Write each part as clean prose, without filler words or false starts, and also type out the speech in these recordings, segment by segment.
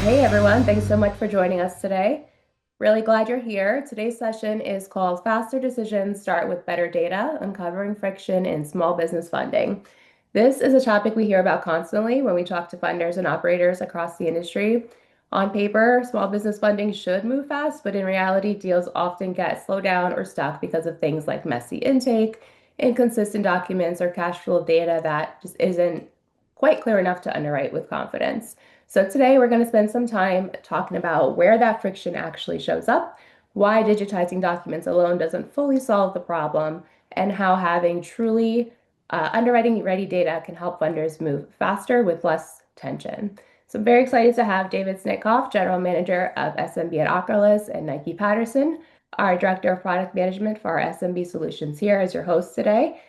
Hey everyone, thanks so much for joining us today. Really glad you're here. Today's session is called Faster Decisions Start with Better Data, Uncovering Friction in Small Business Funding. This is a topic we hear about constantly when we talk to funders and operators across the industry. On paper, small business funding should move fast, but in reality, deals often get slowed down or stuck because of things like messy intake, inconsistent documents, or cash flow data that just isn't quite clear enough to underwrite with confidence. So today we're going to spend some time talking about where that friction actually shows up, why digitizing documents alone doesn't fully solve the problem, and how having truly underwriting-ready data can help funders move faster with less tension. So I'm very excited to have David Snitkof, General Manager of SMB at Ocrolus, and Nike Patterson, our Director of Product Management for our SMB Solutions here as your host today.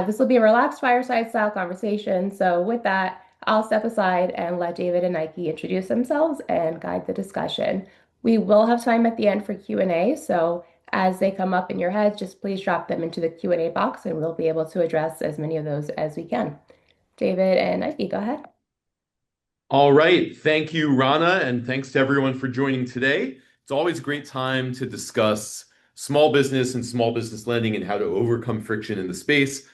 This will be a relaxed fireside style conversation. So with that, I'll step aside and let David and Nike introduce themselves and guide the discussion. We will have time at the end for Q&A, so as they come up in your heads, just please drop them into the Q&A box and we'll be able to address as many of those as we can. David and Nike, go ahead. All right. Thank you, Rana, and thanks to everyone for joining today. It's always a great time to discuss small business and small business lending and how to overcome friction in the space.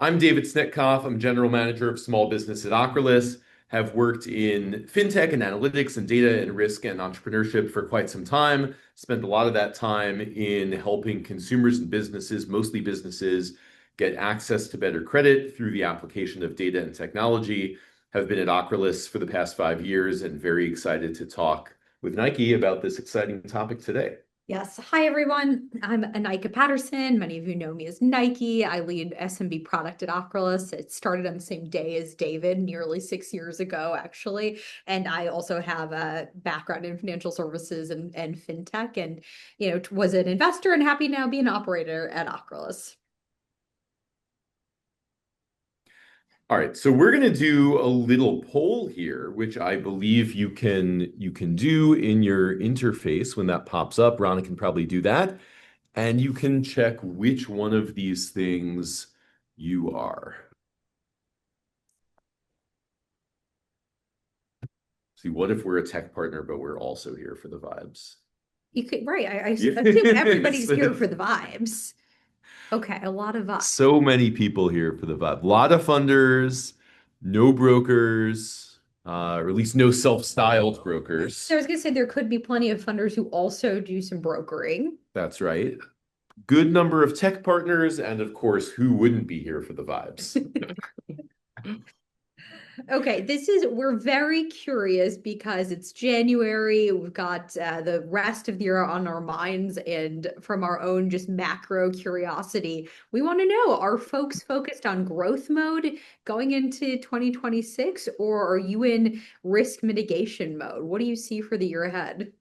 I'm David Snitkof. I'm General Manager of Small Business at Ocrolus, have worked in fintech and analytics and data and risk and entrepreneurship for quite some time. Spent a lot of that time in helping consumers and businesses, mostly businesses, get access to better credit through the application of data and technology. Have been at Ocrolus for the past 5 years and very excited to talk with Nike about this exciting topic today. Yes. Hi, everyone. I'm Anneika Patterson. Many of you know me as Nike. I lead SMB product at Ocrolus. It started on the same day as David, nearly 6 years ago, actually. And I also have a background in financial services and fintech, and was an investor and happy now be an operator at Ocrolus. All right, so we're going to do a little poll here, which I believe you can do in your interface when that pops up. Rana can probably do that, and you can check which one of these things you are. See, what if we're a tech partner, but we're also here for the vibes? You could, right? I assume everybody's here for the vibes. Okay, a lot of vibes. So many people here for the vibe. A lot of funders, no brokers, or at least no self-styled brokers. So I was going to say there could be plenty of funders who also do some brokering. That's right. Good number of tech partners, and of course, who wouldn't be here for the vibes? Okay, we're very curious because it's January. We've got the rest of the year on our minds, and from our own just macro curiosity, we want to know, are folks focused on growth mode going into 2026, or are you in risk mitigation mode? What do you see for the year ahead?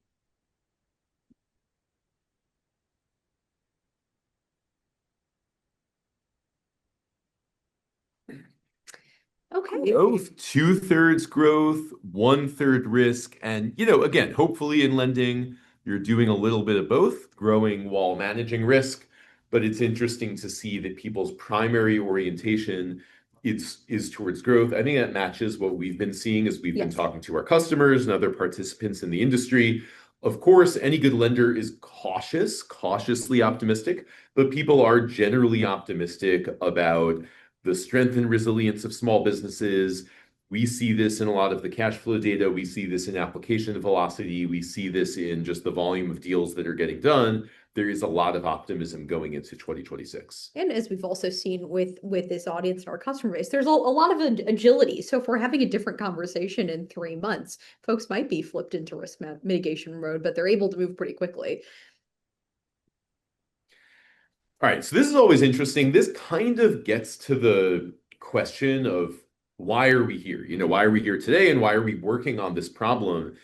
Okay. Both 2/3 growth, 1/3 risk. And, again, hopefully in lending, you're doing a little bit of both, growing while managing risk. But it's interesting to see that people's primary orientation is towards growth. I think that matches what we've been seeing as we've been talking to our customers and other participants in the industry. Of course, any good lender is cautiously optimistic, but people are generally optimistic about the strength and resilience of small businesses. We see this in a lot of the cash flow data. We see this in application velocity. We see this in just the volume of deals that are getting done. There is a lot of optimism going into 2026. And as we've also seen with this audience and our customer base, there's a lot of agility. So if we're having a different conversation in 3 months, folks might be flipped into risk mitigation mode, but they're able to move pretty quickly. All right, so this is always interesting. This kind of gets to the question of why are we here? Why are we here today and why are we working on this problem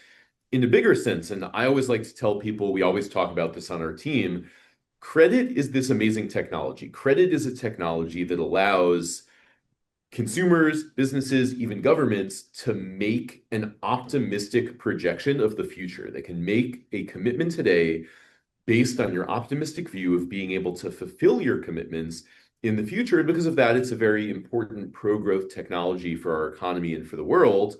in a bigger sense? And I always like to tell people, we always talk about this on our team, credit is this amazing technology. Credit is a technology that allows consumers, businesses, even governments to make an optimistic projection of the future. They can make a commitment today based on your optimistic view of being able to fulfill your commitments in the future. And because of that, it's a very important pro-growth technology for our economy and for the world.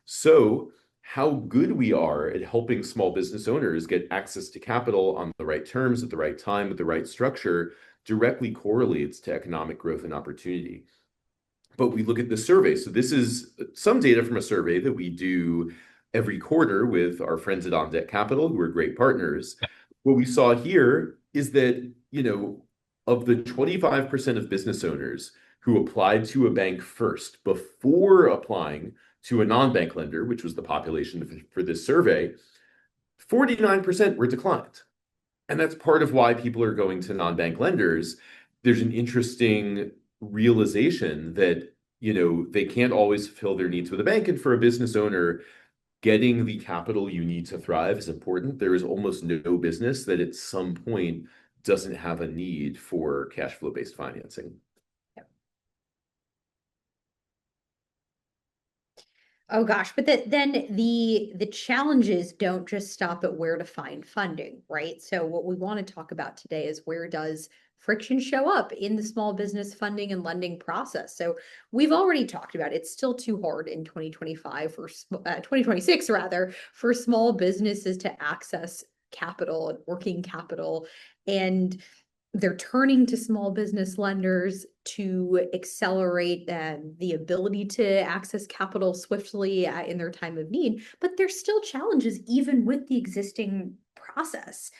So how good we are at helping small business owners get access to capital on the right terms at the right time with the right structure directly correlates to economic growth and opportunity. But we look at the survey. So this is some data from a survey that we do every quarter with our friends at On Deck Capital, who are great partners. What we saw here is that, of the 25% of business owners who applied to a bank first before applying to a non-bank lender, which was the population for this survey, 49% were declined. And that's part of why people are going to non-bank lenders. There's an interesting realization that, they can't always fulfill their needs with a bank. And for a business owner, getting the capital you need to thrive is important. There is almost no business that at some point doesn't have a need for cash flow-based financing. Oh gosh, but then the challenges don't just stop at where to find funding, right? So what we want to talk about today is where does friction show up in the small business funding and lending process. So we've already talked about it's still too hard in 2025 for 2026 rather for small businesses to access capital and working capital, and they're turning to small business lenders to accelerate the ability to access capital swiftly in their time of need. But there's still challenges even with the existing process.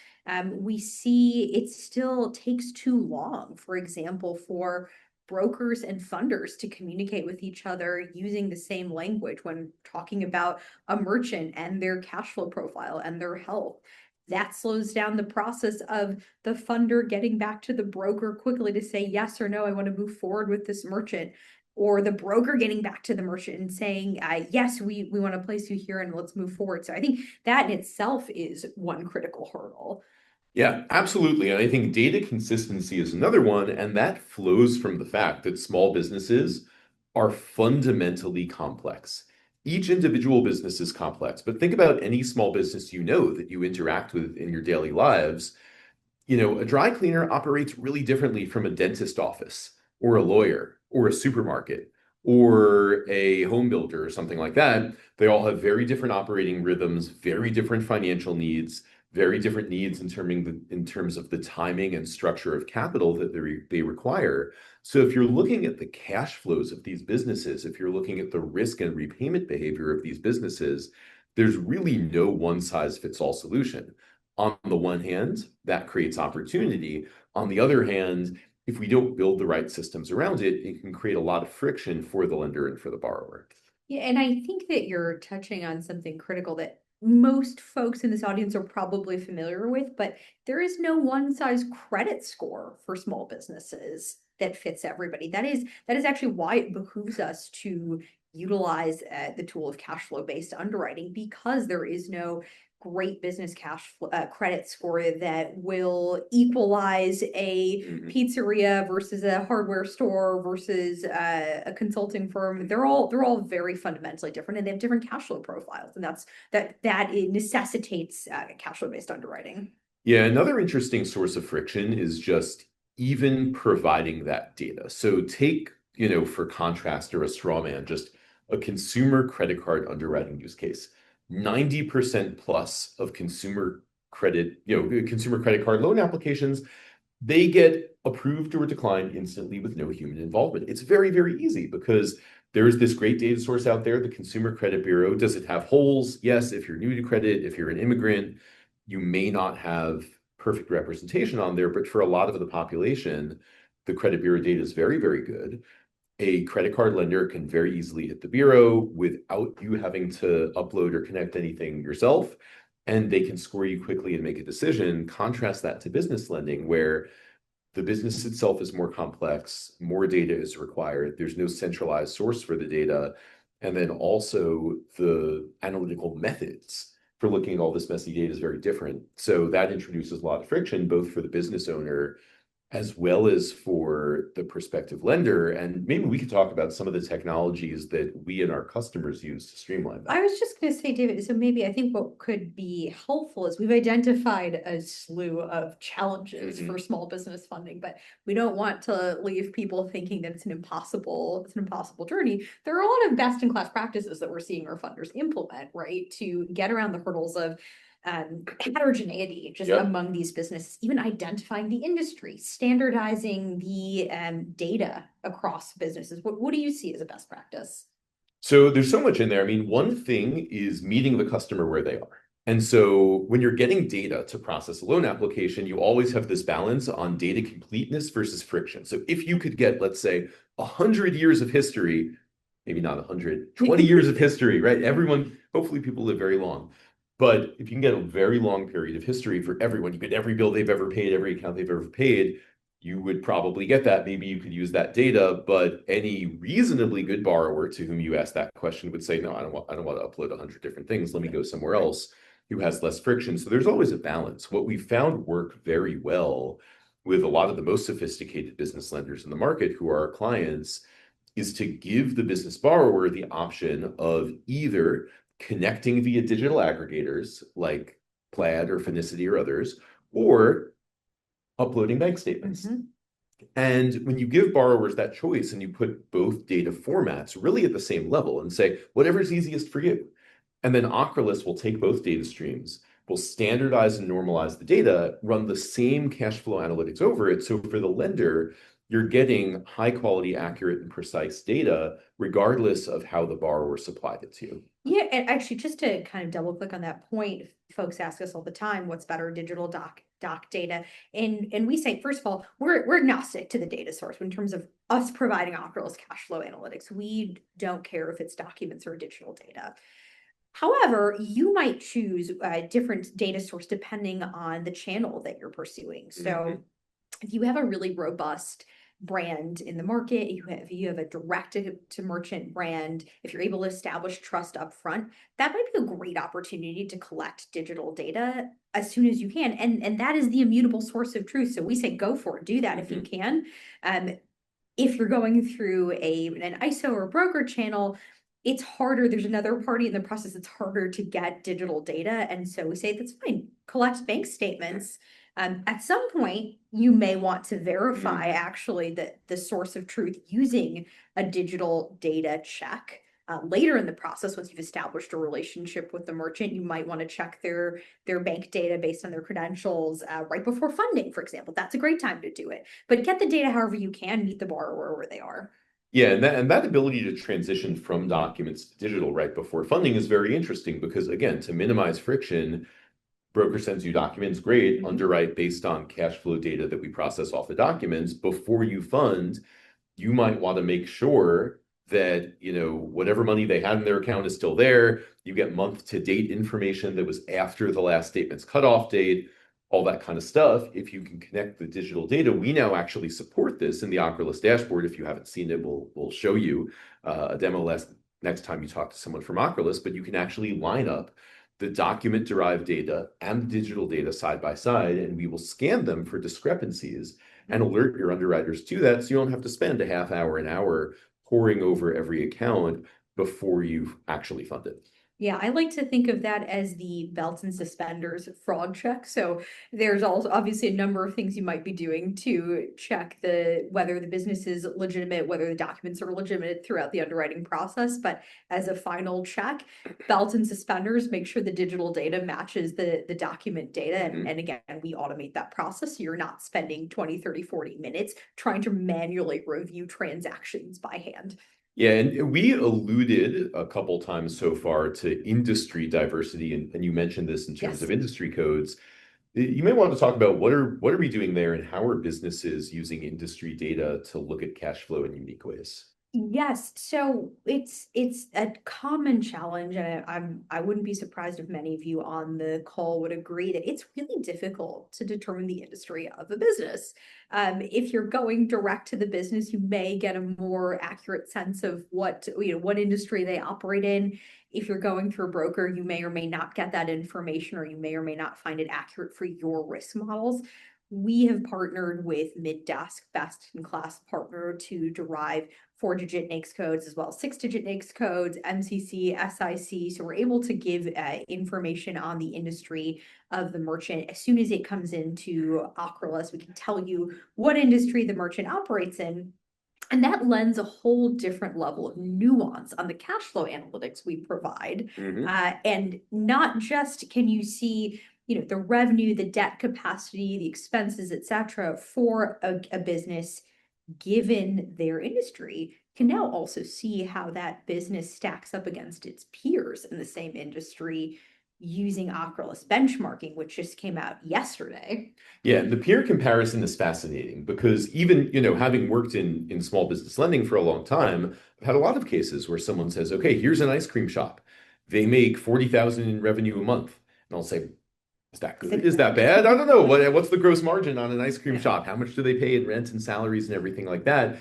We see it still takes too long, for example, for brokers and funders to communicate with each other using the same language when talking about a merchant and their cash flow profile and their health. That slows down the process of the funder getting back to the broker quickly to say yes or no, I want to move forward with this merchant, or the broker getting back to the merchant and saying, yes, we want to place you here and let's move forward. So I think that in itself is one critical hurdle. Yeah, absolutely. And I think data consistency is another one. And that flows from the fact that small businesses are fundamentally complex. Each individual business is complex, but think about any small business that you interact with in your daily lives. A dry cleaner operates really differently from a dentist office or a lawyer or a supermarket or a home builder or something like that. They all have very different operating rhythms, very different financial needs, very different needs in terms of the timing and structure of capital that they require. So if you're looking at the cash flows of these businesses, if you're looking at the risk and repayment behavior of these businesses, there's really no one size fits all solution. On the one hand, that creates opportunity. On the other hand, if we don't build the right systems around it, it can create a lot of friction for the lender and for the borrower. Yeah, and I think that you're touching on something critical that most folks in this audience are probably familiar with, but there is no one size credit score for small businesses that fits everybody. That is actually why it behooves us to utilize the tool of cash flow based underwriting, because there is no great business credit score that will equalize a pizzeria versus a hardware store versus a consulting firm. They're all very fundamentally different, and they have different cash flow profiles, and that it necessitates cash flow based underwriting. Yeah, another interesting source of friction is just even providing that data. So take, for contrast or a straw man, just a consumer credit card underwriting use case. 90% plus of consumer credit card loan applications, they get approved or declined instantly with no human involvement. It's very, very easy because there's this great data source out there, the Consumer Credit Bureau. Does it have holes? Yes, if you're new to credit, if you're an immigrant, you may not have perfect representation on there, but for a lot of the population, the credit bureau data is very, very good. A credit card lender can very easily hit the bureau without you having to upload or connect anything yourself, and they can score you quickly and make a decision. Contrast that to business lending, where the business itself is more complex, more data is required, there's no centralized source for the data, and then also the analytical methods for looking at all this messy data is very different. So that introduces a lot of friction, both for the business owner as well as for the prospective lender. And maybe we could talk about some of the technologies that we and our customers use to streamline I that. was just going to say, David, so maybe I think what could be helpful is we've identified a slew of challenges for small business funding, but we don't want to leave people thinking that it's an impossible journey. There are a lot of best in class practices that we're seeing our funders implement, right, to get around the hurdles of heterogeneity just Yep. among these businesses, even identifying the industry, standardizing the data across businesses. What do you see as a best practice? So there's so much in there. I mean, one thing is meeting the customer where they are. And so when you're getting data to process a loan application, you always have this balance on data completeness versus friction. So if you could get, let's say, 100 years of history, maybe not 100, 20 years of history, right? Everyone, hopefully people live very long. But if you can get a very long period of history for everyone, you get every bill they've ever paid, every account they've ever paid, you would probably get that. Maybe you could use that data, but any reasonably good borrower to whom you ask that question would say, no, I don't want to upload 100 different things. Let me go somewhere else who has less friction. So there's always a balance. What we found work very well with a lot of the most sophisticated business lenders in the market who are our clients is to give the business borrower the option of either connecting via digital aggregators like Plaid or Finicity or others, or uploading bank statements. And when you give borrowers that choice and you put both data formats really at the same level and say, whatever's easiest for you. And then Ocrolus will take both data streams, will standardize and normalize the data, run the same cash flow analytics over it. So for the lender, you're getting high quality, accurate, and precise data, regardless of how the borrower supplied it to you. Yeah, and actually, just to kind of double click on that point, folks ask us all the time, what's better, digital doc data? And we say, first of all, we're agnostic to the data source in terms of us providing Ocrolus cash flow analytics. We don't care if it's documents or digital data. However, you might choose a different data source depending on the channel that you're pursuing. So if you have a really robust brand in the market, you have a direct to merchant brand, if you're able to establish trust up front, that might be a great opportunity to collect digital data as soon as you can. And that is the immutable source of truth. So we say go for it, do that if you can. If you're going through an ISO or broker channel, it's harder. There's another party in the process. It's harder to get digital data. And so we say that's fine. Collect bank statements. At some point, you may want to verify actually that the source of truth using a digital data check. Later in the process, once you've established a relationship with the merchant, you might want to check their bank data based on their credentials right before funding, for example. That's a great time to do it. But get the data however you can, meet the borrower where they are. Yeah, and that ability to transition from documents to digital right before funding is very interesting because, again, to minimize friction, broker sends you documents, great, underwrite based on cash flow data that we process off the documents. Before you fund, you might want to make sure that, whatever money they had in their account is still there. You get month to date information that was after the last statement's cutoff date, all that kind of stuff. If you can connect the digital data, we now actually support this in the Ocrolus dashboard. If you haven't seen it, we'll show you a demo next time you talk to someone from Ocrolus, but you can actually line up the document derived data and the digital data side by side, and we will scan them for discrepancies and alert your underwriters to that, so you don't have to spend a half hour, an hour poring over every account before you actually fund it. Yeah, I like to think of that as the belts and suspenders fraud check. So there's also obviously a number of things you might be doing to check whether the business is legitimate, whether the documents are legitimate throughout the underwriting process. But as a final check, belts and suspenders, make sure the digital data matches the document data. And again, we automate that process. So you're not spending 20, 30, 40 minutes trying to manually review transactions by hand. Yeah, and we alluded a couple times so far to industry diversity, and you mentioned this in terms of industry codes. You may want to talk about what are we doing there, and how are businesses using industry data to look at cash flow in unique ways? Yes, so it's a common challenge, and I wouldn't be surprised if many of you on the call would agree that it's really difficult to determine the industry of a business. If you're going direct to the business, you may get a more accurate sense of what industry they operate in. If you're going through a broker, you may or may not get that information, or you may or may not find it accurate for your risk models. we have partnered with Middesk, best-in-class partner, to derive 4-digit NAICS codes as well as 6-digit NAICS codes, MCC, SIC. So we're able to give information on the industry of the merchant. As soon as it comes into Ocrolus, we can tell you what industry the merchant operates in. And that lends a whole different level of nuance on the cash flow analytics we provide. And not just can you see, the revenue, the debt capacity, the expenses, et cetera, for a business given their industry, can now also see how that business stacks up against its peers in the same industry using Ocrolus benchmarking, which just came out yesterday. Yeah, and the peer comparison is fascinating because even, having worked in small business lending for a long time, I've had a lot of cases where someone says, okay, here's an ice cream shop. They make 40,000 in revenue a month. And I'll say, is that good? Is that bad? I don't know. What's the gross margin on an ice cream shop? How much do they pay in rent and salaries and everything like that?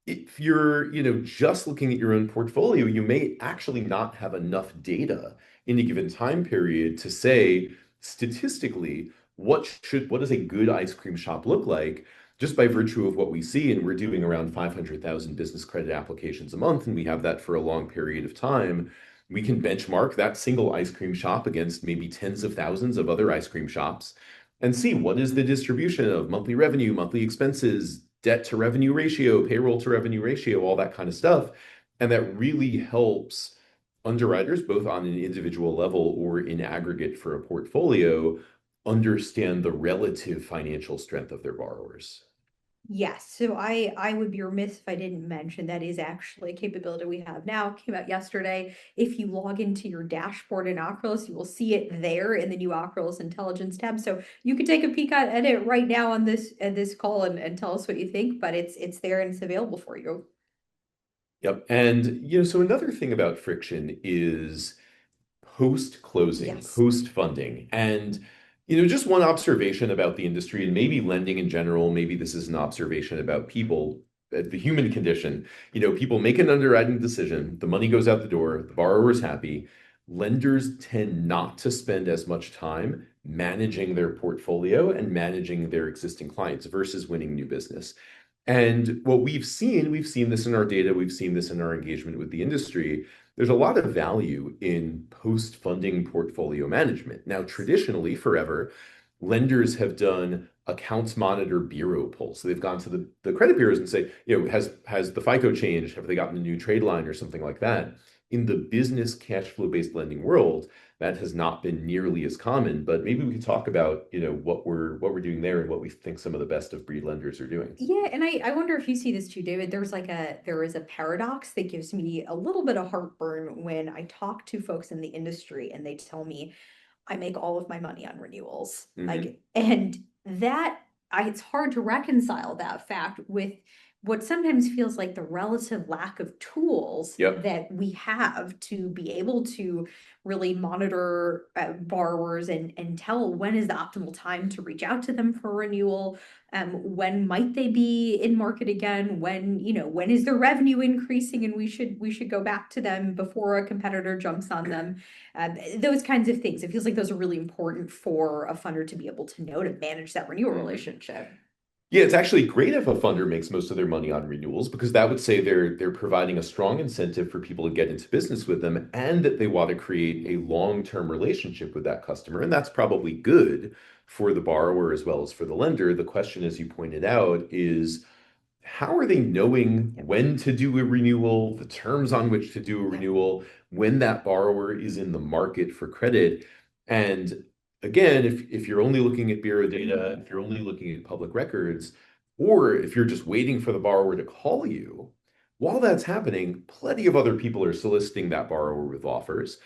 If you're, just looking at your own portfolio, you may actually not have enough data in a given time period to say statistically what does a good ice cream shop look like just by virtue of what we see. And we're doing around 500,000 business credit applications a month, and we have that for a long period of time. We can benchmark that single ice cream shop against maybe tens of thousands of other ice cream shops and see what is the distribution of monthly revenue, monthly expenses, debt to revenue ratio, payroll to revenue ratio, all that kind of stuff. And that really helps underwriters, both on an individual level or in aggregate for a portfolio, understand the relative financial strength of their borrowers. Yes, so I would be remiss if I didn't mention that is actually a capability we have now. Came out yesterday. If you log into your dashboard in Ocrolus, you will see it there in the new Ocrolus Intelligence tab. So you can take a peek at it right now on this call and tell us what you think. But it's there and it's available for you. Yep. And so another thing about friction is post-closing, Yes. post-funding. And just one observation about the industry and maybe lending in general, maybe this is an observation about people, the human condition. People make an underwriting decision, the money goes out the door, the borrower's happy. Lenders tend not to spend as much time managing their portfolio and managing their existing clients versus winning new business. And what we've seen this in our data, we've seen this in our engagement with the industry. There's a lot of value in post-funding portfolio management. Now, traditionally, forever, lenders have done accounts monitor bureau pulls. So they've gone to the credit bureaus and say, has the FICO changed? Have they gotten a new trade line or something like that? In the business cash flow-based lending world, that has not been nearly as common, but maybe we could talk about, what we're doing there and what we think some of the best of breed lenders are doing. Yeah, and I wonder if you see this too, David. There is a paradox that gives me a little bit of heartburn when I talk to folks in the industry and they tell me I make all of my money on renewals. And that it's hard to reconcile that fact with what sometimes feels like the relative lack of tools that we have to be able to really monitor borrowers and tell when is the optimal time to reach out to them for renewal. When might they be in market again? When is their revenue increasing and we should go back to them before a competitor jumps on them? Those kinds of things. It feels like those are really important for a funder to be able to know to manage that renewal relationship. Yeah, it's actually great if a funder makes most of their money on renewals because that would say they're providing a strong incentive for people to get into business with them and that they want to create a long-term relationship with that customer. And that's probably good for the borrower as well as for the lender. The question, as you pointed out, is how are they knowing when to do a renewal, the terms on which to do a renewal, when that borrower is in the market for credit? And again, if you're only looking at bureau data, if you're only looking at public records, or if you're just waiting for the borrower to call you, while that's happening, plenty of other people are soliciting that borrower with offers,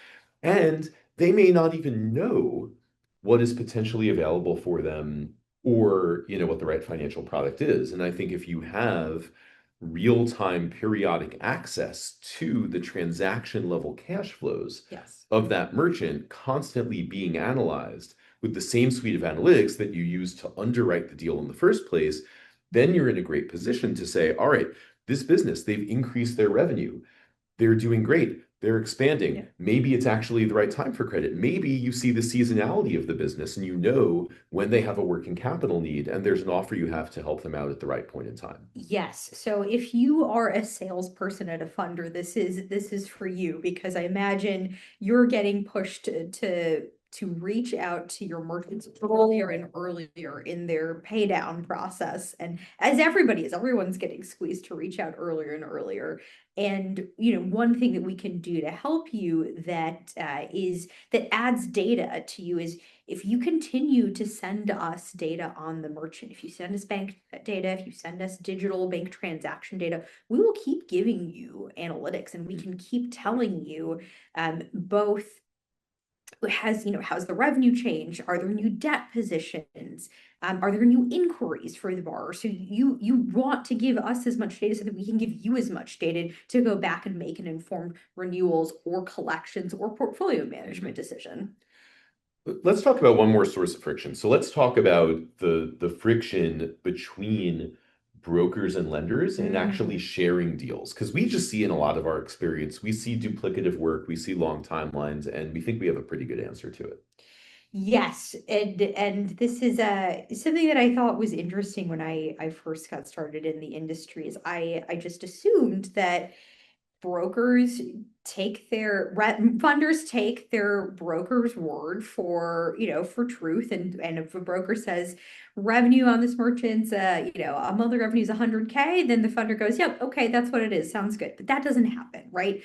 and they may not even know what is potentially available for them or what the right financial product is. And I think if you have real-time periodic access to the transaction level cash flows of that merchant constantly being analyzed with the same suite of analytics that you use to underwrite the deal in the first place, then you're in a great position to say, all right, this business, they've increased their revenue. They're doing great. they're Yeah. expanding. Maybe it's actually the right time for credit. Maybe you see the seasonality of the business and you know when they have a working capital need and there's an offer you have to help them out at the right point in time. Yes. So if you are a salesperson at a funder, this is for you because I imagine you're getting pushed to reach out to your merchants earlier and earlier in their pay down process. And as everybody is, everyone's getting squeezed to reach out earlier and earlier. And one thing that we can do to help you that adds data to you is if you continue to send us data on the merchant, if you send us bank data, if you send us digital bank transaction data, we will keep giving you analytics and we can keep telling you both how's the revenue change? Are there new debt positions? Are there new inquiries for the borrower? So you want to give us as much data so that we can give you as much data to go back and make an informed renewals or collections or portfolio management decision. Let's talk about one more source of friction. So let's talk about the friction between brokers and lenders and actually sharing deals. Because we just see in a lot of our experience, we see duplicative work, we see long timelines, and we think we have a pretty good answer to it. Yes, and this is something that I thought was interesting when I first got started in the industry is I just assumed that brokers funders take their broker's word for truth, and if a broker says revenue on this merchant's a monthly revenue is 100K, then the funder goes, yep, okay, that's what it is, sounds good. But that doesn't happen, right?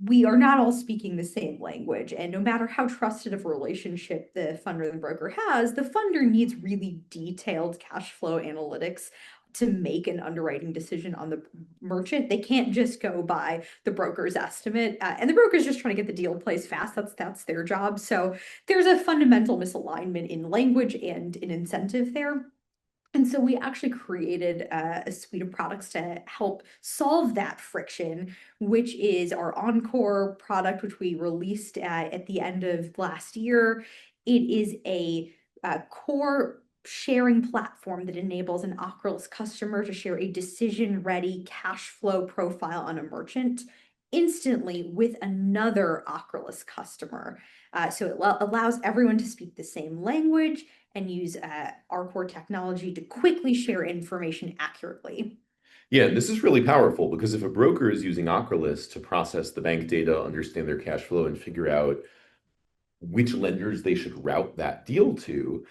We are not all speaking the same language, and no matter how trusted of a relationship the funder and the broker has, the funder needs really detailed cash flow analytics to make an underwriting decision on the merchant. They can't just go by the broker's estimate, and the broker's just trying to get the deal placed fast. That's their job. So there's a fundamental misalignment in language and in incentive there. And so we actually created a suite of products to help solve that friction, which is our Encore product, which we released at the end of last year. It is a core sharing platform that enables an Ocrolus customer to share a decision-ready cash flow profile on a merchant instantly with another Ocrolus customer. So it allows everyone to speak the same language and use our core technology to quickly share information accurately. Yeah, this is really powerful because if a broker is using Ocrolus to process the bank data, understand their cash flow, and figure out which lenders they should route that deal to,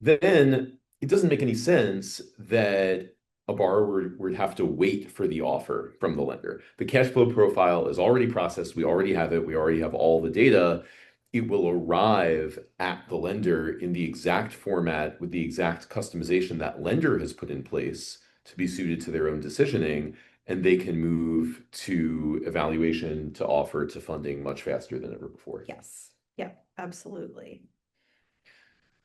then it doesn't make any sense that a borrower would have to wait for the offer from the lender. The cash flow profile is already processed. We already have it. We already have all the data. It will arrive at the lender in the exact format with the exact customization that lender has put in place to be suited to their own decisioning, and they can move to evaluation, to offer, to funding much faster than ever before. Yes. Yep, absolutely.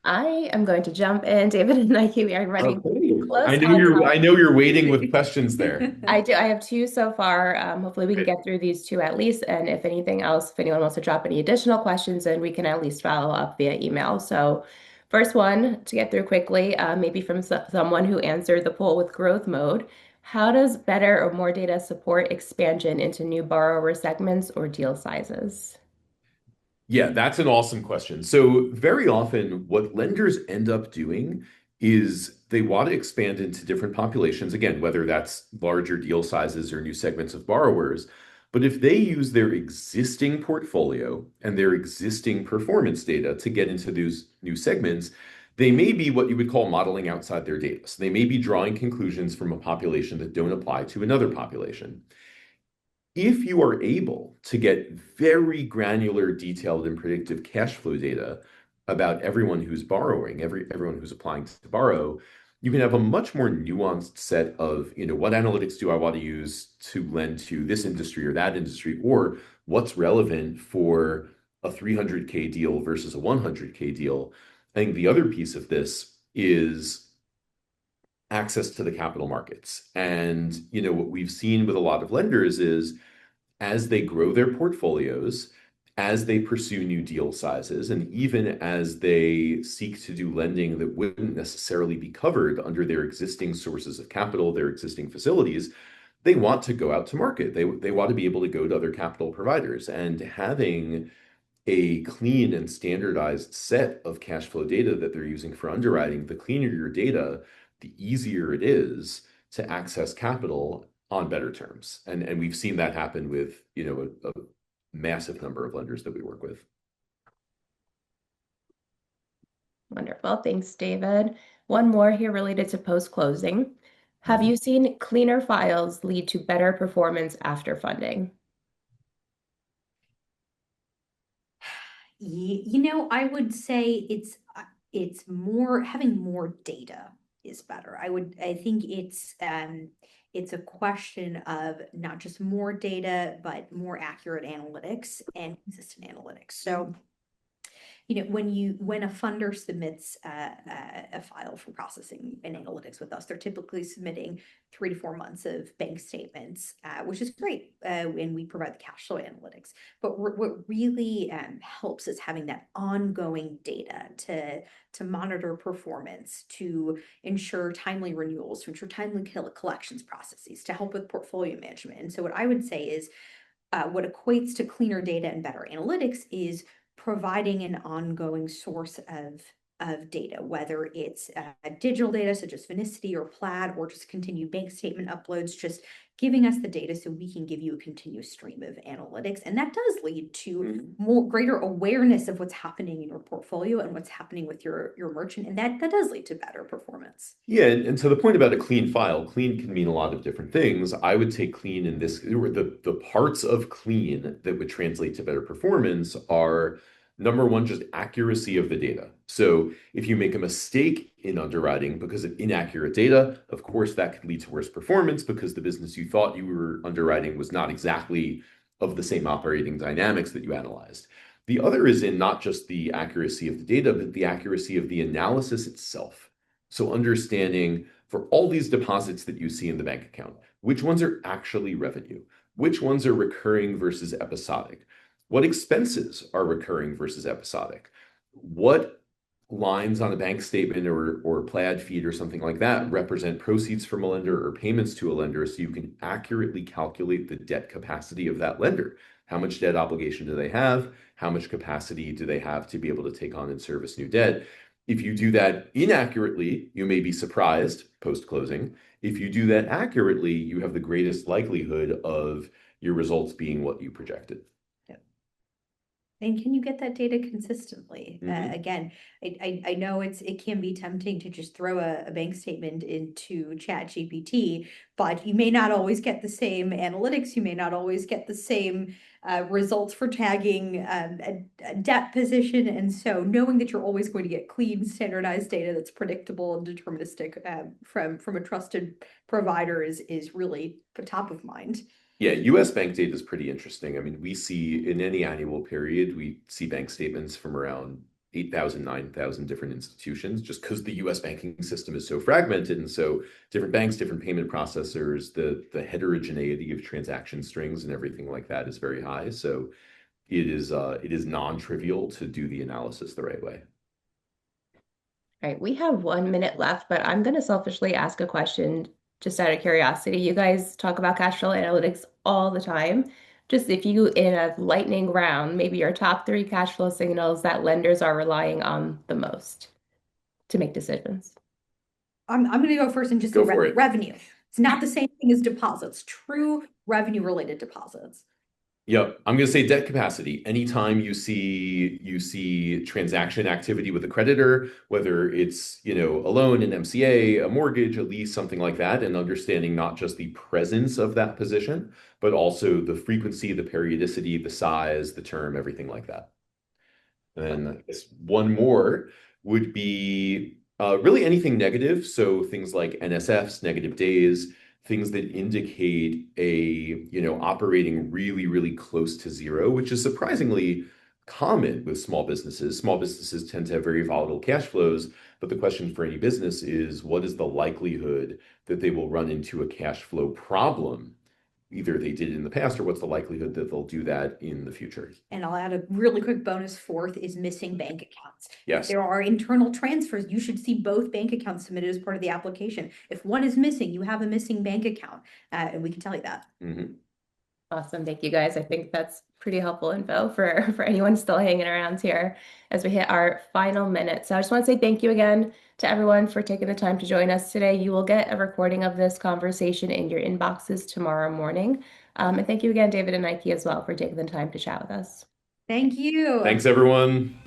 I am going to jump in. David and Nike, we are running Okay. close I know on you're time. I know you're waiting with questions there. I do. I have two so far. Hopefully we can Great. get through these two at least. And if anything else, if anyone wants to drop any additional questions, then we can at least follow up via email. So first one to get through quickly, maybe from someone who answered the poll with growth mode. How does better or more data support expansion into new borrower segments or deal sizes? Yeah, that's an awesome question. So, very often, what lenders end up doing is they want to expand into different populations, again, whether that's larger deal sizes or new segments of borrowers. But if they use their existing portfolio and their existing performance data to get into those new segments, they may be what you would call modeling outside their data. So, they may be drawing conclusions from a population that don't apply to another population. If you are able to get very granular, detailed, and predictive cash flow data about everyone who's borrowing, everyone who's applying to borrow, you can have a much more nuanced set of, what analytics do I want to use to lend to this industry or that industry, or what's relevant for a 300K deal versus a 100K deal. I think the other piece of this is access to the capital markets. And, what we've seen with a lot of lenders is as they grow their portfolios, as they pursue new deal sizes, and even as they seek to do lending that wouldn't necessarily be covered under their existing sources of capital, their existing facilities, they want to go out to market. They want to be able to go to other capital providers. And having a clean and standardized set of cash flow data that they're using for underwriting, the cleaner your data, the easier it is to access capital on better terms. And we've seen that happen with, a massive number of lenders that we work with. Wonderful. Thanks, David. One more here related to post-closing. Have you seen cleaner files lead to better performance after funding? I would say it's more having more data is better. I think it's a question of not just more data, but more accurate analytics and consistent analytics. So when a funder submits a file for processing and analytics with us, they're typically submitting 3 to 4 months of bank statements, which is great, and we provide the cash flow analytics. But what really helps is having that ongoing data to monitor performance, to ensure timely renewals, to ensure timely collections processes, to help with portfolio management. And so what I would say is what equates to cleaner data and better analytics is providing an ongoing source of data, whether it's digital data such as Finicity or Plaid, or just continued bank statement uploads, just giving us the data so we can give you a continuous stream of analytics. And that does lead to greater awareness of what's happening in your portfolio and what's happening with your merchant. And that does lead to better performance. Yeah, and to the point about a clean file, clean can mean a lot of different things. I would take clean in this, or the parts of clean that would translate to better performance are number one, just accuracy of the data. So if you make a mistake in underwriting because of inaccurate data, of course, that could lead to worse performance because the business you thought you were underwriting was not exactly of the same operating dynamics that you analyzed. The other is in not just the accuracy of the data, but the accuracy of the analysis itself. So understanding for all these deposits that you see in the bank account, which ones are actually revenue, which ones are recurring versus episodic, what expenses are recurring versus episodic, what lines on a bank statement or plaid feed or something like that represent proceeds from a lender or payments to a lender, so you can accurately calculate the debt capacity of that lender. How much debt obligation do they have? How much capacity do they have to be able to take on and service new debt? If you do that inaccurately, you may be surprised post-closing. If you do that accurately, you have the greatest likelihood of your results being what you projected. And can you get that data consistently? Again, I know it can be tempting to just throw a bank statement into ChatGPT, but you may not always get the same analytics. You may not always get the same results for tagging a debt position. And so knowing that you're always going to get clean, standardized data that's predictable and deterministic from a trusted provider is really top of mind. Yeah, US bank data is pretty interesting. I mean, we see in any annual period, we see bank statements from around 8,000, 9,000 different institutions, just because the US banking system is so fragmented. And so different banks, different payment processors, the heterogeneity of transaction strings and everything like that is very high. So it is non-trivial to do the analysis the right way. All right, we have 1 minute left, but I'm going to selfishly ask a question just out of curiosity. You guys talk about cash flow analytics all the time. Just if you, in a lightning round, maybe your top 3 cash flow signals that lenders are relying on the most to make decisions. I'm going to go first and just say revenue. It's not the same thing as deposits, true revenue related deposits. Yep. I'm going to say debt capacity. Anytime you see transaction activity with a creditor, whether it's, a loan, an MCA, a mortgage, a lease, something like that, and understanding not just the presence of that position, but also the frequency, the periodicity, the size, the term, everything like that. And I guess one more would be really anything negative. So things like NSFs, negative days, things that indicate operating really, really close to zero, which is surprisingly common with small businesses. Small businesses tend to have very volatile cash flows, but the question for any business is, what is the likelihood that they will run into a cash flow problem either they did in the past or what's the likelihood that they'll do that in the future. And I'll add a really quick bonus. Fourth is missing bank accounts. Yes. If there are internal transfers, you should see both bank accounts submitted as part of the application. If one is missing, you have a missing bank account, and we can tell you that. Mm-hmm. Awesome. Thank you guys. I think that's pretty helpful info for anyone still hanging around here as we hit our final minute. So I just want to say thank you again to everyone for taking the time to join us today. You will get a recording of this conversation in your inboxes tomorrow morning. And thank you again, David and Nike, as well, for taking the time to chat with us. Thank you. Thanks, everyone.